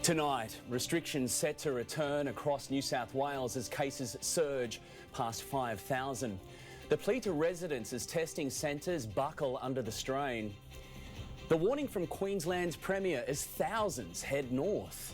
Tonight, restrictions set to return across New South Wales as cases surge past 5,000. The plea to residents as testing centres buckle under the strain. The warning from Queensland's Premier as thousands head north.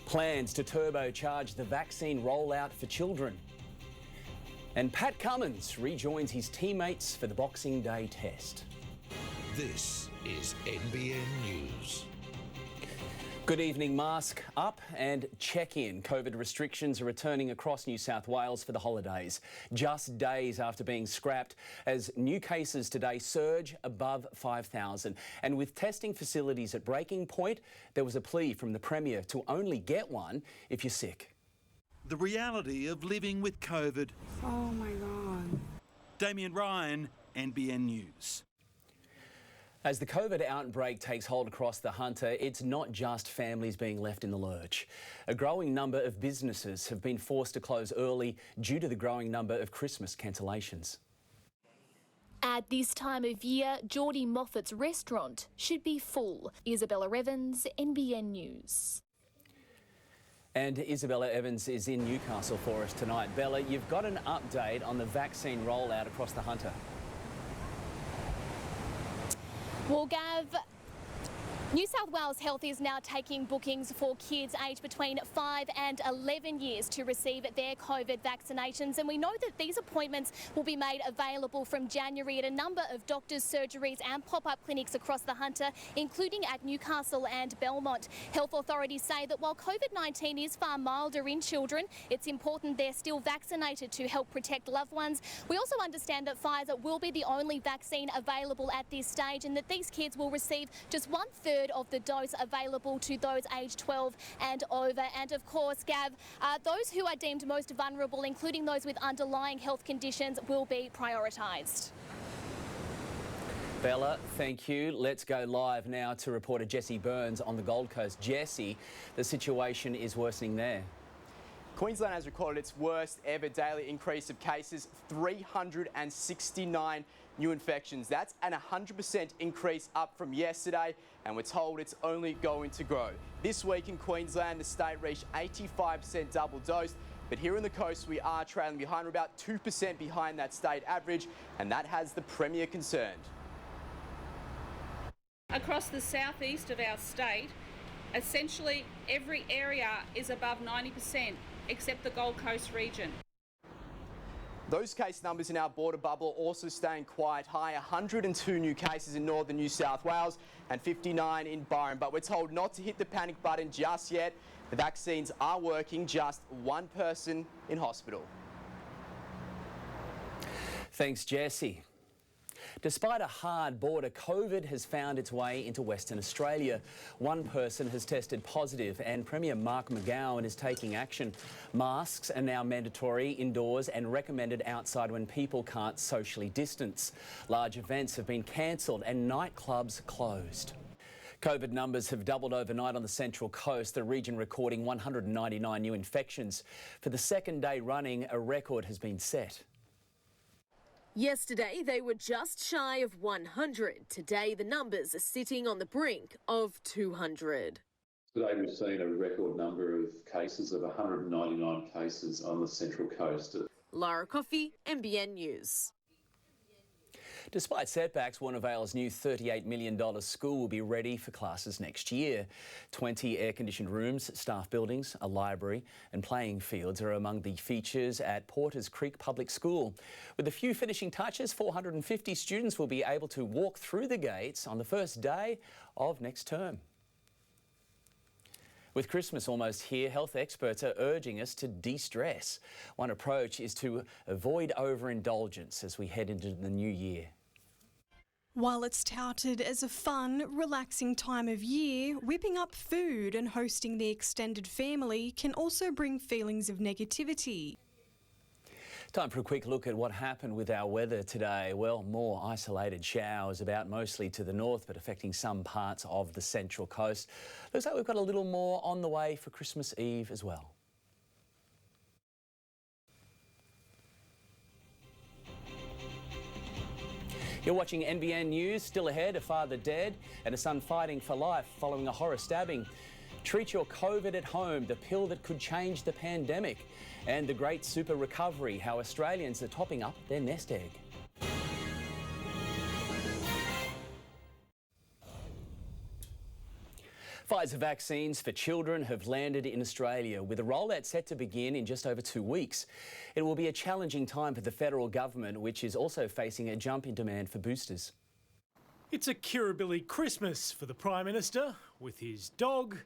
Plans to turbocharge the vaccine rollout for children. And Pat Cummins rejoins his teammates for the Boxing Day test. This is NBN News. Good evening. Mask up and check in. COVID restrictions are returning across New South Wales for the holidays, just days after being scrapped as new cases today surge above 5,000. And with testing facilities at breaking point, there was a plea from the Premier to only get one if you're sick. The reality of living with COVID. Oh my God. Damien Ryan, NBN News. As the COVID outbreak takes hold across the Hunter, it's not just families being left in the lurch. A growing number of businesses have been forced to close early due to the growing number of Christmas cancellations. At this time of year, Geordie Moffat's restaurant should be full. Isabella Evans, NBN News. And Isabella Evans is in Newcastle for us tonight. Bella, you've got an update on the vaccine rollout across the Hunter. Well, Gav, New South Wales Health is now taking bookings for kids aged between 5 and 11 years to receive their COVID vaccinations. And we know that these appointments will be made available from January at a number of doctors, surgeries and pop-up clinics across the Hunter, including at Newcastle and Belmont. Health authorities say that while COVID-19 is far milder in children, it's important they're still vaccinated to help protect loved ones. We also understand that Pfizer will be the only vaccine available at this stage and that these kids will receive just 1/3 of the dose available to those aged 12 and over. And of course, Gav, those who are deemed most vulnerable, including those with underlying health conditions, will be prioritised. Bella, thank you. Let's go live now to reporter Jessie Burns on the Gold Coast. Jessie, the situation is worsening there. Queensland has recorded its worst ever daily increase of cases, 369 new infections. That's an 100% increase up from yesterday, and we're told it's only going to grow. This week in Queensland, the state reached 85% double dose, but here on the coast we are trailing behind. We're about 2% behind that state average, and that has the Premier concerned. Across the southeast of our state, essentially every area is above 90%, except the Gold Coast region. Those case numbers in our border bubble also staying quite high. 102 new cases in northern New South Wales and 59 in Byron. But we're told not to hit the panic button just yet. The vaccines are working, just one person in hospital. Thanks, Jessie. Despite a hard border, COVID has found its way into Western Australia. One person has tested positive and Premier Mark McGowan is taking action. Masks are now mandatory indoors and recommended outside when people can't socially distance. Large events have been cancelled and nightclubs closed. COVID numbers have doubled overnight on the Central Coast, the region recording 199 new infections. For the second day running, a record has been set. Yesterday, they were just shy of 100. Today, the numbers are sitting on the brink of 200. Today, we've seen a record number of cases of 199 cases on the Central Coast. Lara Coffey, NBN News. Despite setbacks, Warnervale's new $38 million school will be ready for classes next year. 20 air-conditioned rooms, staff buildings, a library and playing fields are among the features at Porters Creek Public School. With a few finishing touches, 450 students will be able to walk through the gates on the first day of next term. With Christmas almost here, health experts are urging us to de-stress. One approach is to avoid overindulgence as we head into the new year. While it's touted as a fun, relaxing time of year, whipping up food and hosting the extended family can also bring feelings of negativity. Time for a quick look at what happened with our weather today. Well, more isolated showers about mostly to the north, but affecting some parts of the Central Coast. Looks like we've got a little more on the way for Christmas Eve as well. You're watching NBN News. Still ahead, a father dead and a son fighting for life following a horror stabbing. Treat your COVID at home, the pill that could change the pandemic. And the great super recovery, how Australians are topping up their nest egg. Pfizer vaccines for children have landed in Australia, with a rollout set to begin in just over 2 weeks. It will be a challenging time for the federal government, which is also facing a jump in demand for boosters. It's a Kirribilli Christmas for the Prime Minister, with his dog,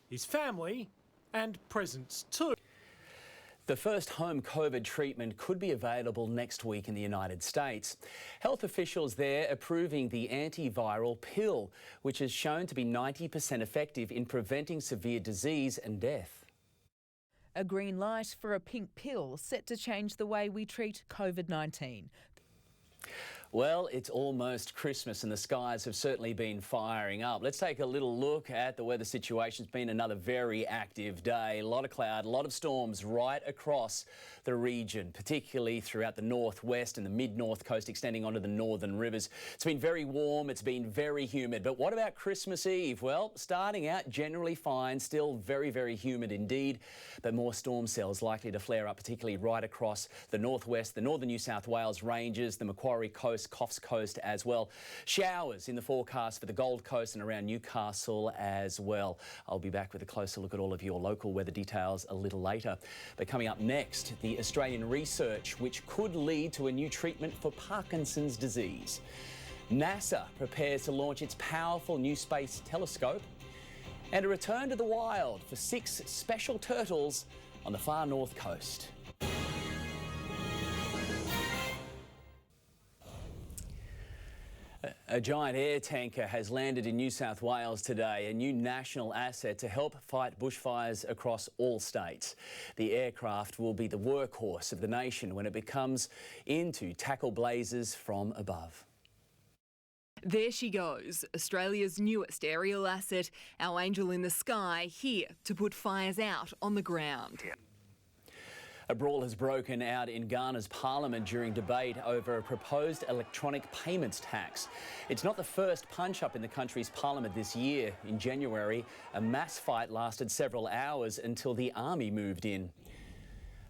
his family and presents too. The first home COVID treatment could be available next week in the United States. Health officials there approving the antiviral pill, which is shown to be 90% effective in preventing severe disease and death. A green light for a pink pill set to change the way we treat COVID-19. Well, it's almost Christmas and the skies have certainly been firing up. Let's take a little look at the weather situation. It's been another very active day. A lot of cloud, a lot of storms right across the region, particularly throughout the northwest and the mid-north coast, extending onto the northern rivers. It's been very warm, it's been very humid. But what about Christmas Eve? Well, starting out generally fine, still very, very humid indeed, but more storm cells likely to flare up, particularly right across the northwest, the northern New South Wales ranges, the Macquarie Coast, Coffs Coast as well. Showers in the forecast for the Gold Coast and around Newcastle as well. I'll be back with a closer look at all of your local weather details a little later. But coming up next, the Australian research which could lead to a new treatment for Parkinson's disease. NASA prepares to launch its powerful new space telescope, and a return to the wild for 6 special turtles on the far north coast. A giant air tanker has landed in New South Wales today, a new national asset to help fight bushfires across all states. The aircraft will be the workhorse of the nation when it comes in to tackle blazes from above. There she goes, Australia's newest aerial asset, our angel in the sky, here to put fires out on the ground. A brawl has broken out in Ghana's parliament during debate over a proposed electronic payments tax. It's not the first punch-up in the country's parliament this year. In January, a mass fight lasted several hours until the army moved in.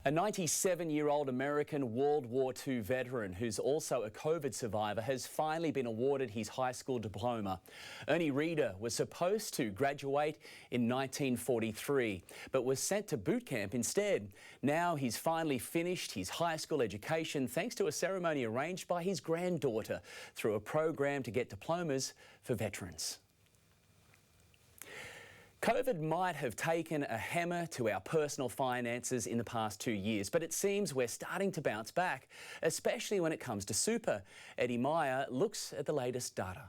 A 97-year-old American World War II veteran who's also a COVID survivor has finally been awarded his high school diploma. Ernie Reeder was supposed to graduate in 1943, but was sent to boot camp instead. Now he's finally finished his high school education thanks to a ceremony arranged by his granddaughter through a program to get diplomas for veterans. COVID might have taken a hammer to our personal finances in the past 2 years, but it seems we're starting to bounce back, especially when it comes to super. Eddie Meyer looks at the latest data.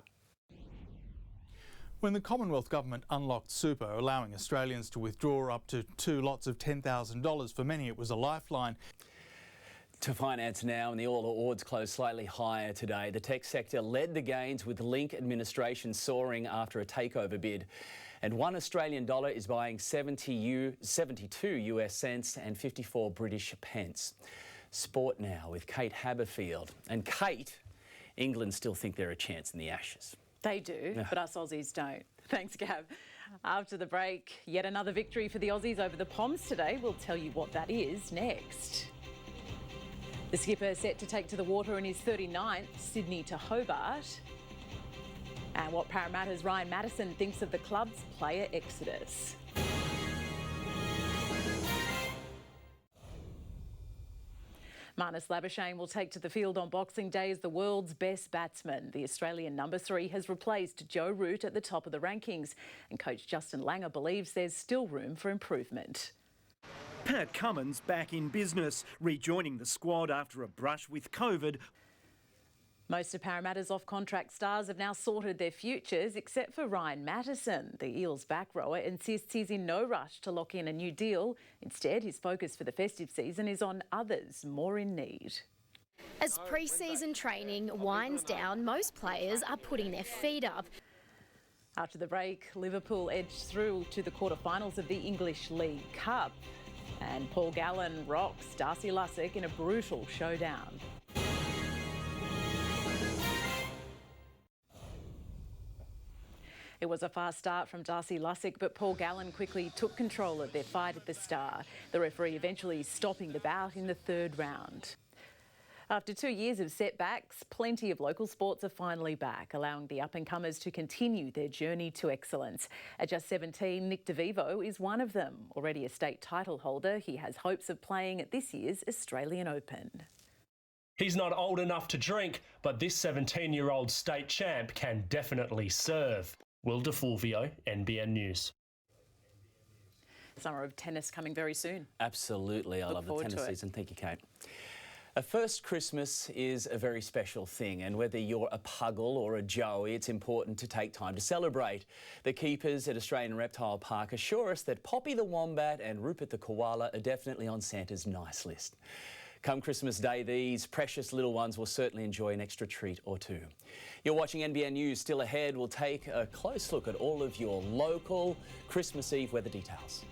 When the Commonwealth Government unlocked super, allowing Australians to withdraw up to 2 lots of $10,000, for many it was a lifeline. To finance now, and the All Ords closed slightly higher today. The tech sector led the gains with Link administration soaring after a takeover bid. And $1 Australian is buying 72 US cents and 54 British pence. Sport now with Kate Haberfield. And Kate, England still think they're a chance in the Ashes. They do, but us Aussies don't. Thanks, Gav. After the break, yet another victory for the Aussies over the Poms today. We'll tell you what that is next. The skipper set to take to the water in his 39th Sydney to Hobart. And what Parramatta's Ryan Maddison thinks of the club's player exodus. Marnus Labuschagne will take to the field on Boxing Day as the world's best batsman. The Australian number 3 has replaced Joe Root at the top of the rankings, and coach Justin Langer believes there's still room for improvement. Pat Cummins back in business, rejoining the squad after a brush with COVID. Most of Parramatta's off-contract stars have now sorted their futures, except for Ryan Maddison. The Eels back rower insists he's in no rush to lock in a new deal. Instead, his focus for the festive season is on others more in need. As pre-season training winds down, most players are putting their feet up. After the break, Liverpool edged through to the quarterfinals of the English League Cup. And Paul Gallen rocks Darcy Lussick in a brutal showdown. It was a fast start from Darcy Lussick, but Paul Gallen quickly took control of their fight at the Star, the referee eventually stopping the bout in the third round. After 2 years of setbacks, plenty of local sports are finally back, allowing the up-and-comers to continue their journey to excellence. At just 17, Nick DeVivo is one of them. Already a state title holder, he has hopes of playing at this year's Australian Open. He's not old enough to drink, but this 17-year-old state champ can definitely serve. Will DeFulvio, NBN News. Summer of tennis coming very soon. Absolutely. I love the tennis season. Thank you, Kate. A first Christmas is a very special thing, and whether you're a Puggle or a Joey, it's important to take time to celebrate. The keepers at Australian Reptile Park assure us that Poppy the Wombat and Rupert the Koala are definitely on Santa's nice list. Come Christmas Day, these precious little ones will certainly enjoy an extra treat or two. You're watching NBN News. Still ahead, we'll take a close look at all of your local Christmas Eve weather details.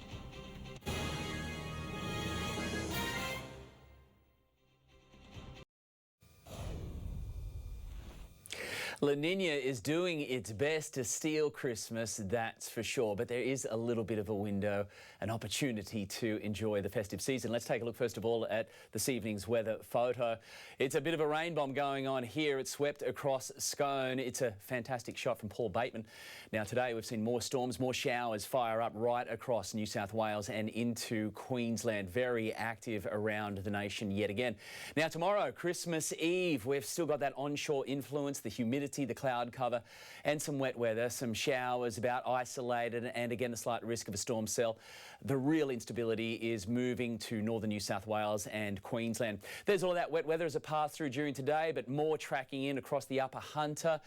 La Nina is doing its best to steal Christmas, that's for sure, but there is a little bit of a window, an opportunity to enjoy the festive season. Let's take a look first of all at this evening's weather photo. It's a bit of a rain bomb going on here. It swept across Scone. It's a fantastic shot from Paul Bateman. Now today we've seen more storms, more showers fire up right across New South Wales and into Queensland. Very active around the nation yet again. Now tomorrow, Christmas Eve, we've still got that onshore influence, the humidity, the cloud cover and some wet weather, some showers about isolated and again a slight risk of a storm cell. The real instability is moving to northern New South Wales and Queensland. There's all of that wet weather as it passed through during today, but more tracking in across the upper Hunter.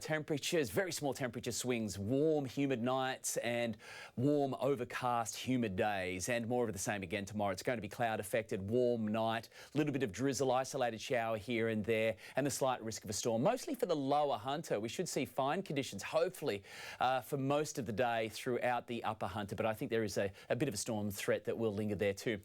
Temperatures, very small temperature swings, warm, humid nights and warm, overcast, humid days, and more of the same again tomorrow. It's going to be cloud affected, warm night, a little bit of drizzle, isolated shower here and there, and the slight risk of a storm, mostly for the lower Hunter. We should see fine conditions, hopefully, for most of the day throughout the upper Hunter, but I think there is a bit of a storm threat that will linger there too.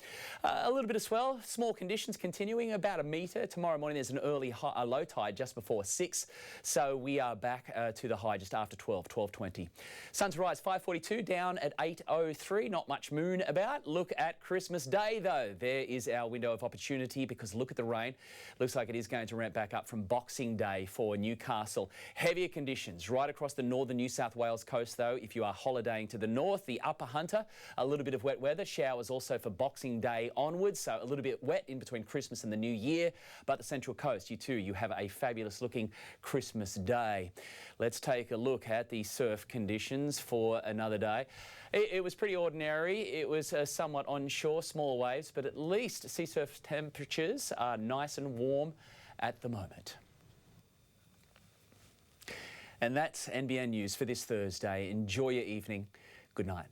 A little bit of swell, small conditions continuing, about a metre. Tomorrow morning there's an early low tide just before 6, so we are back to the high just after 12:20. Sun's rise 5:42, down at 8:03. Not much moon about. Look at Christmas Day though. There is our window of opportunity because look at the rain. Looks like it is going to ramp back up from Boxing Day for Newcastle. Heavier conditions right across the northern New South Wales coast though. If you are holidaying to the north, the upper Hunter, a little bit of wet weather. Showers also for Boxing Day onwards, so a little bit wet in between Christmas and the New Year. But the Central Coast, you have a fabulous looking Christmas Day. Let's take a look at the surf conditions for another day. It was pretty ordinary. It was somewhat onshore, small waves, but at least sea surf temperatures are nice and warm at the moment. And that's NBN News for this Thursday. Enjoy your evening. Good night.